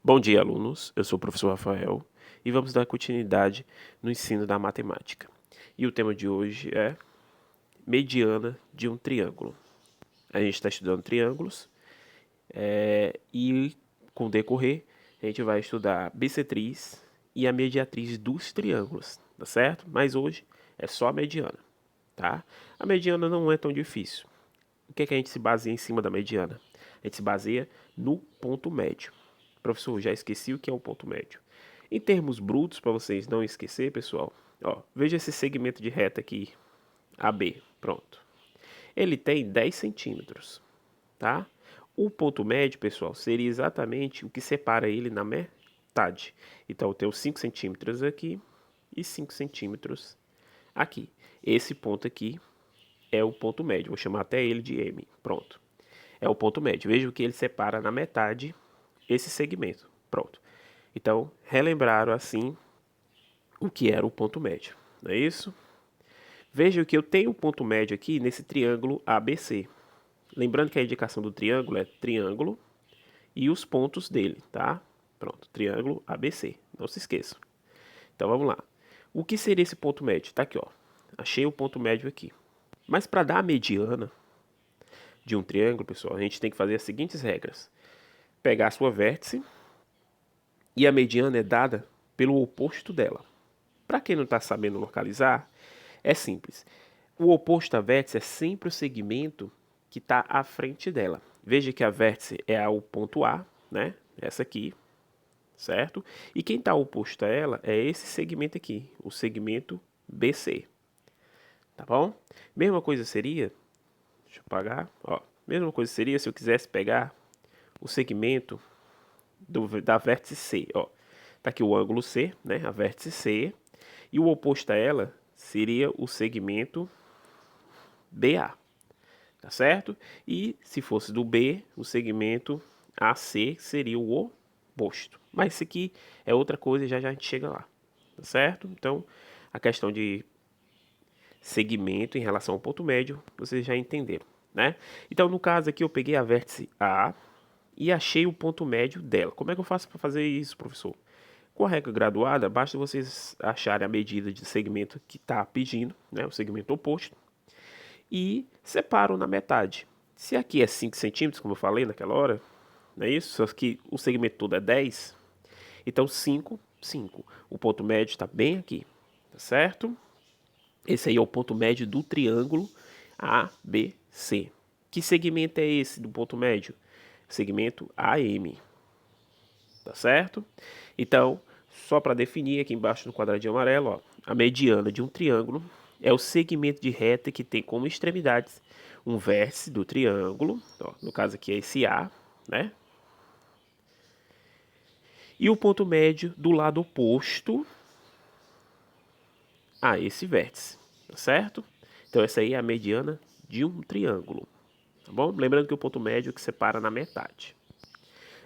Bom dia, alunos. Eu sou o professor Rafael e vamos dar continuidade no ensino da matemática. E o tema de hoje é mediana de um triângulo. A gente está estudando triângulos e, com o decorrer, a gente vai estudar a bissetriz e a mediatriz dos triângulos, tá certo? Mas hoje é só a mediana, tá? A mediana não é tão difícil. O que é que a gente se baseia em cima da mediana? A gente se baseia no ponto médio. Professor, já esqueci o que é o ponto médio. Em termos brutos, para vocês não esquecer, pessoal, ó, veja esse segmento de reta aqui, AB, pronto. Ele tem 10 centímetros, tá? O ponto médio, pessoal, seria exatamente o que separa ele na metade. Então, eu tenho 5 centímetros aqui e 5 centímetros aqui. Esse ponto aqui é o ponto médio, vou chamar até ele de M, pronto. É o ponto médio, veja que ele separa na metade esse segmento, pronto. Então, relembraram assim o que era o ponto médio, não é isso? Veja que eu tenho um ponto médio aqui nesse triângulo ABC. Lembrando que a indicação do triângulo é triângulo e os pontos dele, tá? Pronto, triângulo ABC, não se esqueçam. Então vamos lá. O que seria esse ponto médio? Tá aqui, ó. Achei o ponto médio aqui. Mas para dar a mediana de um triângulo, pessoal, a gente tem que fazer as seguintes regras. Pegar a sua vértice e a mediana é dada pelo oposto dela. Para quem não está sabendo localizar, é simples. O oposto à vértice é sempre o segmento que está à frente dela. Veja que a vértice é o ponto A, né? Essa aqui, certo? E quem está oposto a ela é esse segmento aqui, o segmento BC. Tá bom? Mesma coisa seria, deixa eu apagar, ó. Mesma coisa seria se eu quisesse pegar o segmento da vértice C, ó. Tá aqui o ângulo C, né? A vértice C. E o oposto a ela seria o segmento BA, tá certo? E se fosse do B, o segmento AC seria o oposto. Mas isso aqui é outra coisa, já a gente chega lá, tá certo? Então, a questão de segmento em relação ao ponto médio, vocês já entenderam, né? Então, no caso aqui, eu peguei a vértice A e achei o ponto médio dela. Como é que eu faço para fazer isso, professor? Com a regra graduada, basta vocês acharem a medida de segmento que está pedindo, né, o segmento oposto, e separam na metade. Se aqui é 5 centímetros, como eu falei naquela hora, não é isso? Só que o segmento todo é 10, então 5, 5. O ponto médio está bem aqui, tá certo? Esse aí é o ponto médio do triângulo ABC. Que segmento é esse do ponto médio? Segmento AM, tá certo? Então, só para definir aqui embaixo no quadradinho amarelo, ó, a mediana de um triângulo é o segmento de reta que tem como extremidades um vértice do triângulo, ó, no caso aqui é esse A, né? E o ponto médio do lado oposto a esse vértice, tá certo? Então essa aí é a mediana de um triângulo, tá bom? Lembrando que o ponto médio é que separa na metade.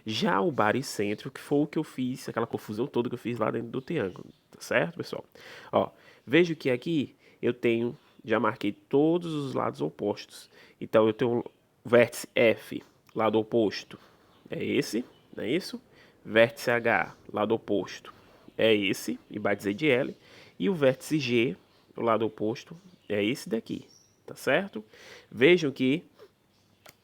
Já o baricentro, que foi o que eu fiz, aquela confusão toda que eu fiz lá dentro do triângulo, tá certo, pessoal? Ó, vejo que aqui eu tenho, já marquei todos os lados opostos. Então eu tenho o vértice F, lado oposto, é esse, não é isso? Vértice H, lado oposto, é esse, e vai dizer de L. E o vértice G, o lado oposto, é esse daqui, tá certo? Vejam que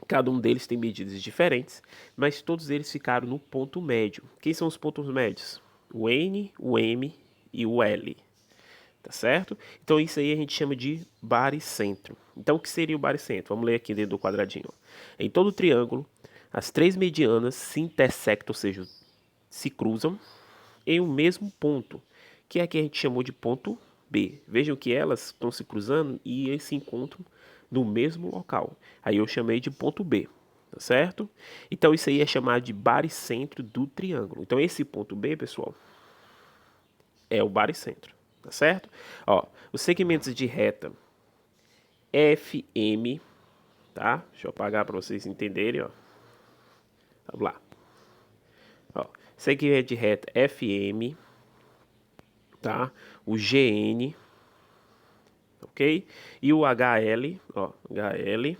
cada um deles tem medidas diferentes, mas todos eles ficaram no ponto médio. Quem são os pontos médios? O N, o M e o L. Tá certo? Então isso aí a gente chama de baricentro. Então o que seria o baricentro? Vamos ler aqui dentro do quadradinho. Em todo triângulo, as três medianas se intersectam, ou seja, se cruzam em um mesmo ponto, que é que a gente chamou de ponto B. Vejam que elas estão se cruzando e se encontram no mesmo local. Aí eu chamei de ponto B, tá certo? Então isso aí é chamado de baricentro do triângulo. Então esse ponto B, pessoal, é o baricentro, tá certo? Ó, os segmentos de reta FM, tá? Deixa eu apagar para vocês entenderem, ó. Vamos lá. Ó, segmento de reta FM, tá? O GN, ok? E o HL, ó, HL,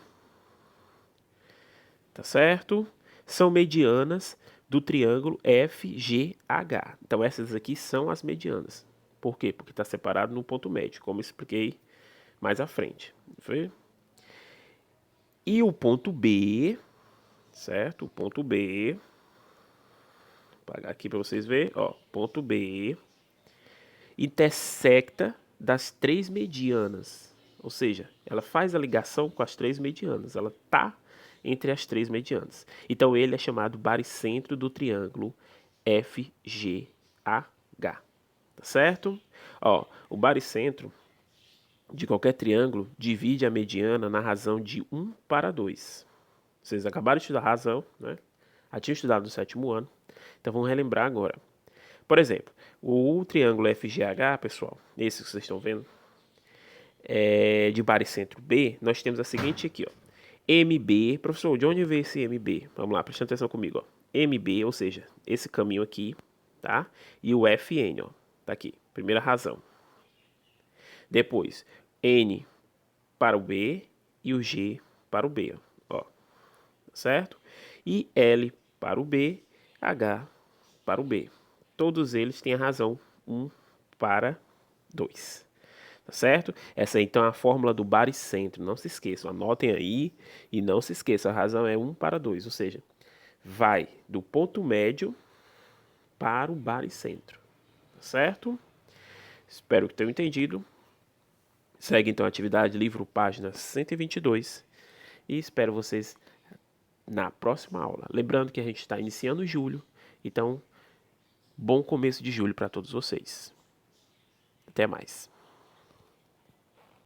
tá certo? São medianas do triângulo FGH. Então, essas aqui são as medianas. Por quê? Porque está separado no ponto médio, como eu expliquei mais à frente. Foi? E o ponto B, certo? O ponto B, vou apagar aqui para vocês verem, ó, ponto B, intersecta das três medianas. Ou seja, ela faz a ligação com as três medianas. Ela está entre as três medianas. Então, ele é chamado baricentro do triângulo FGH. Tá certo? Ó, o baricentro de qualquer triângulo divide a mediana na razão de 1 para 2. Vocês acabaram de estudar razão, né? Já tinham estudado no 7º ano. Então, vamos relembrar agora. Por exemplo, o triângulo FGH, pessoal, esse que vocês estão vendo, de baricentro B, nós temos a seguinte aqui, ó. MB, professor, de onde veio esse MB? Vamos lá, prestando atenção comigo, ó. MB, ou seja, esse caminho aqui, tá? E o FN, ó, tá aqui, primeira razão. Depois, N para o B e o G para o B, ó, certo? E L para o B, H para o B. Todos eles têm a razão 1 para 2. Tá certo? Essa aí, então é a fórmula do baricentro. Não se esqueçam, anotem aí e não se esqueçam, a razão é 1 para 2, ou seja, vai do ponto médio para o baricentro. Tá certo? Espero que tenham entendido. Segue então a atividade livro página 122 e espero vocês na próxima aula. Lembrando que a gente está iniciando julho, então bom começo de julho para todos vocês. Até mais.